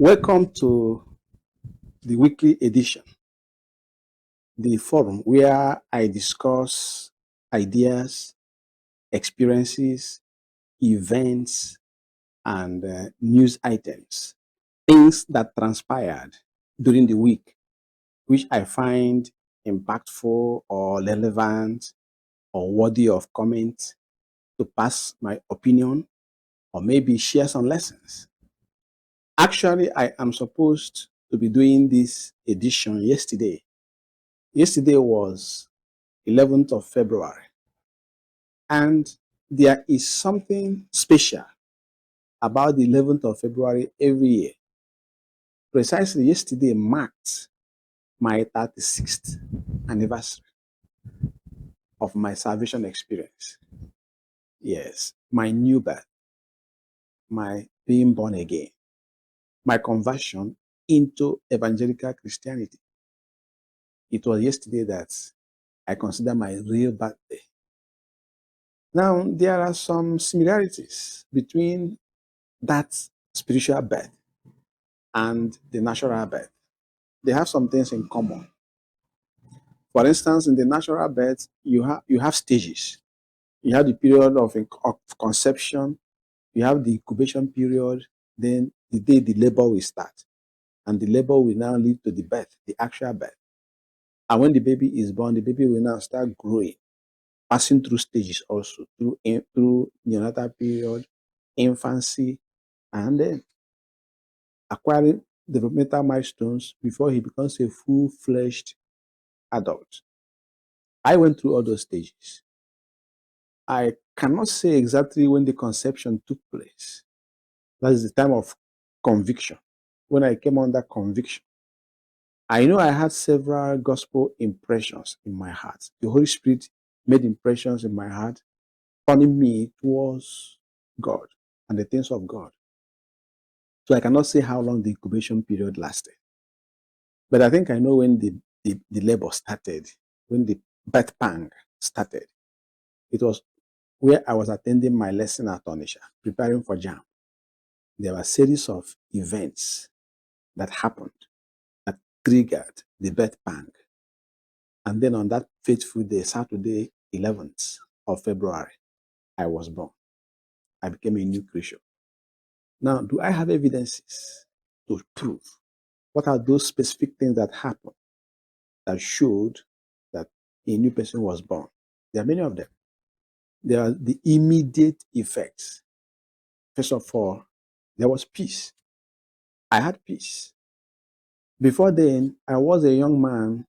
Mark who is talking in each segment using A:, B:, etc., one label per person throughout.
A: Welcome to the weekly edition, the forum where I discuss ideas, experiences, events, and news items, things that transpired during the week, which I find impactful or relevant or worthy of comment to pass my opinion or maybe share some lessons. Actually, I am supposed to be doing this edition yesterday. Yesterday was 11th of February, and there is something special about the 11th of February every year. Precisely yesterday marked my 36th anniversary of my salvation experience. Yes, my new birth, my being born again, my conversion into evangelical Christianity. It was yesterday that I consider my real birthday. Now, there are some similarities between that spiritual birth and the natural birth. They have some things in common. For instance, in the natural birth, you have stages. You have the period of conception, you have the incubation period, then the day the labor will start. And the labor will now lead to the birth, the actual birth. And when the baby is born, the baby will now start growing, passing through stages also, through neonatal period, infancy, and then acquiring developmental milestones before he becomes a full-fledged adult. I went through all those stages. I cannot say exactly when the conception took place. That is the time of conviction, when I came under conviction. I know I had several gospel impressions in my heart. The Holy Spirit made impressions in my heart, turning me towards God and the things of God. So I cannot say how long the incubation period lasted. But I think I know when the labor started, when the birth pang started. It was where I was attending my lesson at Onisha, preparing for JAM. There were a series of events that happened that triggered the birth pang. And then on that fateful day, Saturday, 11th of February, I was born. I became a new creature. Now, do I have evidences to prove? What are those specific things that happened that showed that a new person was born? There are many of them. There are the immediate effects. First of all, there was peace. I had peace. Before then, I was a young man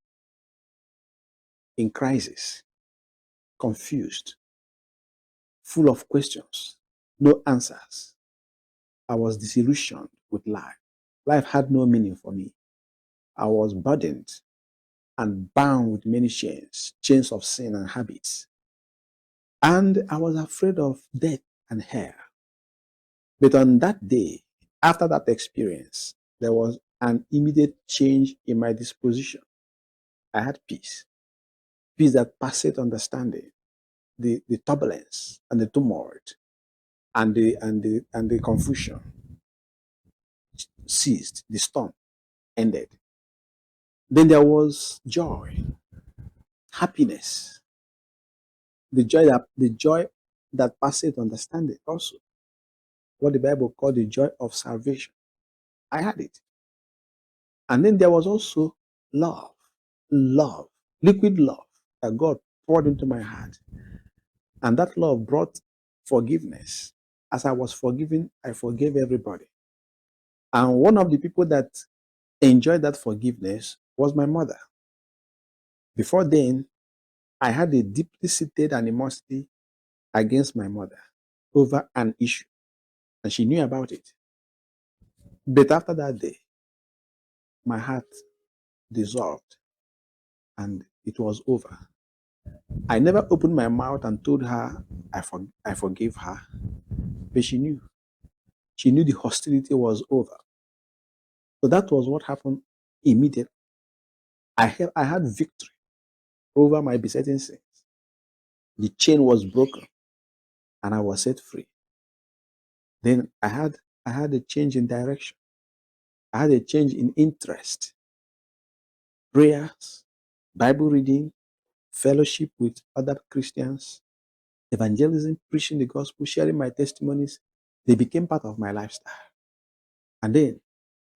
A: in crisis, confused, full of questions, no answers. I was disillusioned with life. Life had no meaning for me. I was burdened and bound with many chains, chains of sin and habits. And I was afraid of death and hell. But on that day, after that experience, there was an immediate change in my disposition. I had peace, peace that passeth understanding. The turbulence and the tumult and the confusion ceased. The storm ended. Then there was joy, happiness, the joy that passeth understanding. Also, what the Bible called the joy of salvation. I had it. And then there was also love, love, liquid love that God poured into my heart. And that love brought forgiveness. As I was forgiven, I forgave everybody. And one of the people that enjoyed that forgiveness was my mother. Before then, I had a deeply seated animosity against my mother over an issue, and she knew about it. But after that day, my heart dissolved and it was over. I never opened my mouth and told her I forgave her, but she knew. She knew the hostility was over. So that was what happened immediately. I had victory over my besetting sins. The chain was broken and I was set free. Then I had a change in direction. I had a change in interest, prayers, Bible reading, fellowship with other Christians, evangelism, preaching the gospel, sharing my testimonies. They became part of my lifestyle. And then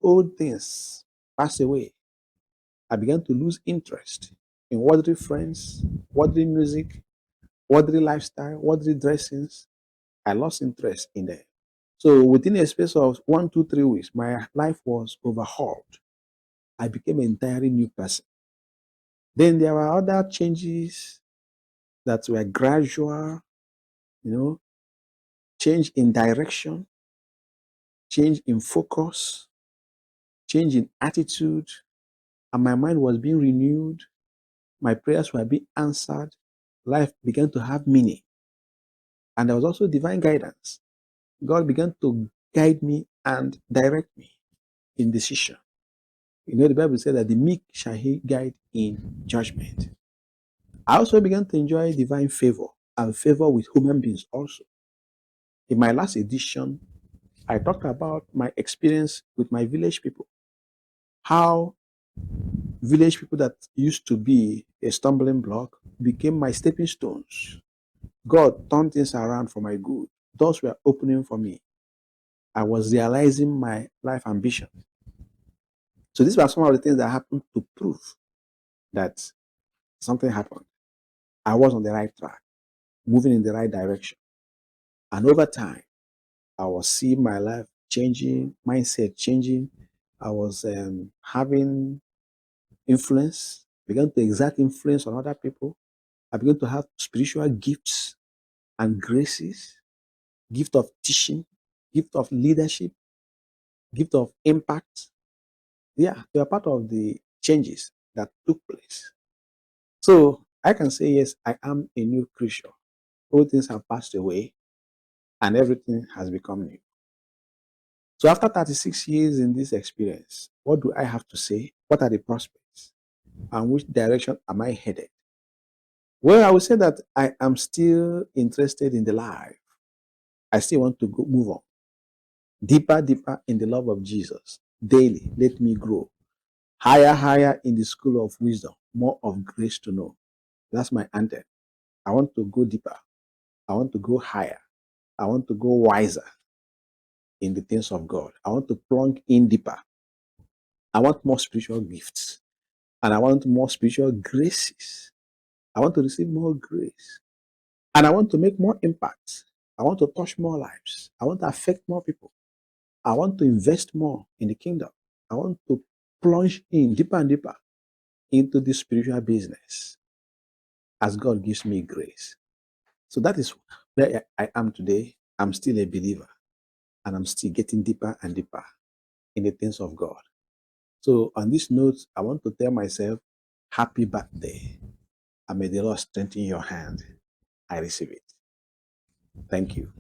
A: old things passed away. I began to lose interest in worldly friends, worldly music, worldly lifestyle, worldly dressings. I lost interest in them. So within a space of 1, 2, 3 weeks, my life was overhauled. I became an entirely new person. Then there were other changes that were gradual, you know, change in direction, change in focus, change in attitude, and my mind was being renewed. My prayers were being answered. Life began to have meaning. And there was also divine guidance. God began to guide me and direct me in decision. You know, the Bible said that the meek shall he guide in judgment. I also began to enjoy divine favor and favor with human beings also. In my last edition, I talked about my experience with my village people, how village people that used to be a stumbling block became my stepping stones. God turned things around for my good. Doors were opening for me. I was realizing my life ambition. So these were some of the things that happened to prove that something happened. I was on the right track, moving in the right direction. And over time, I was seeing my life changing, mindset changing. I was having influence, began to exert influence on other people. I began to have spiritual gifts and graces, gift of teaching, gift of leadership, gift of impact. Yeah, they are part of the changes that took place. So I can say, yes, I am a new creature. All things have passed away and everything has become new. So after 36 years in this experience, what do I have to say? What are the prospects? And which direction am I headed? Well, I would say that I am still interested in the life. I still want to move on. Deeper, deeper in the love of Jesus. Daily, let me grow. Higher, higher in the school of wisdom. More of grace to know. That's my anthem. I want to go deeper. I want to go higher. I want to go wiser in the things of God. I want to plunge in deeper. I want more spiritual gifts. And I want more spiritual graces. I want to receive more grace. And I want to make more impact. I want to touch more lives. I want to affect more people. I want to invest more in the kingdom. I want to plunge in deeper and deeper into this spiritual business as God gives me grace. So that is where I am today. I'm still a believer and I'm still getting deeper and deeper in the things of God. So on this note, I want to tell myself, happy birthday. And may the Lord strengthen your hand. I receive it. Thank you.